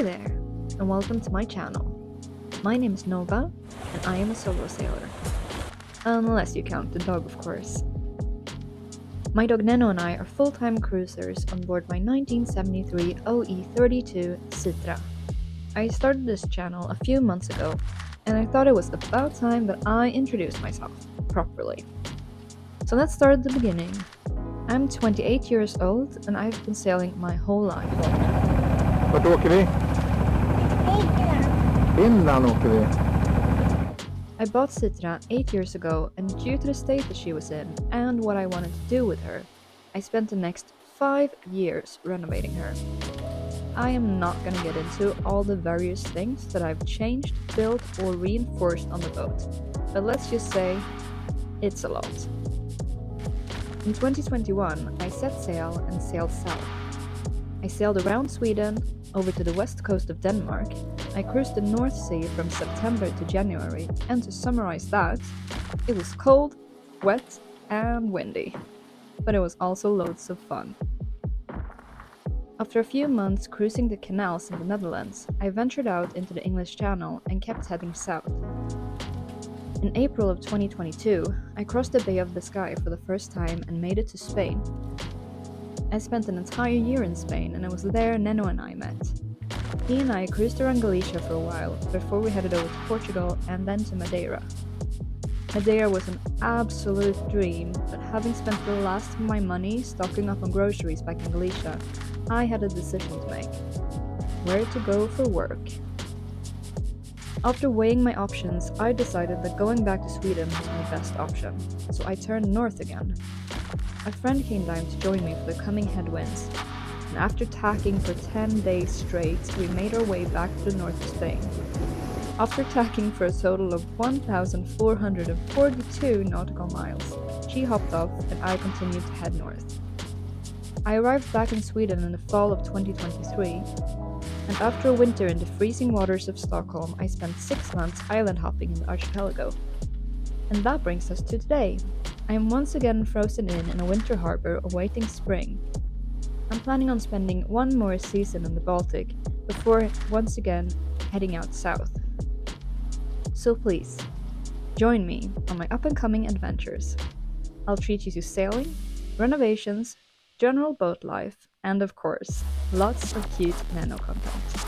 Hi there, and welcome to my channel. My name is Nova, and I am a solo sailor. Unless you count the dog, of course. My dog Neno and I are full-time cruisers on board my 1973 OE32 Citra. I started this channel a few months ago, and I thought it was about time that I introduced myself properly. So let's start at the beginning. I'm 28 years old, and I've been sailing my whole life. Vart åker vi? Finland åker vi. I bought Citra 8 years ago, and due to the state that she was in and what I wanted to do with her, I spent the next 5 years renovating her. I am not gonna get into all the various things that I've changed, built, or reinforced on the boat, but let's just say it's a lot. In 2021, I set sail and sailed south. I sailed around Sweden, over to the west coast of Denmark. I cruised the North Sea from September to January, and to summarize that, it was cold, wet, and windy. But it was also loads of fun. After a few months cruising the canals in the Netherlands, I ventured out into the English Channel and kept heading south. In April of 2022, I crossed the Bay of Biscay for the first time and made it to Spain. I spent an entire year in Spain, and it was there Neno and I met. He and I cruised around Galicia for a while before we headed over to Portugal and then to Madeira. Madeira was an absolute dream, but having spent the last of my money stocking up on groceries back in Galicia, I had a decision to make. Where to go for work. After weighing my options, I decided that going back to Sweden was my best option, so I turned north again. A friend came down to join me for the coming headwinds, and after tacking for 10 days straight, we made our way back to the north of Spain. After tacking for a total of 1,442 nautical miles, she hopped off and I continued to head north. I arrived back in Sweden in the fall of 2023, and after a winter in the freezing waters of Stockholm, I spent 6 months island hopping in the archipelago. And that brings us to today. I am once again frozen in a winter harbor awaiting spring. I'm planning on spending one more season in the Baltic before once again heading out south. So please, join me on my up-and-coming adventures. I'll treat you to sailing, renovations, general boat life, and of course, lots of cute nano content.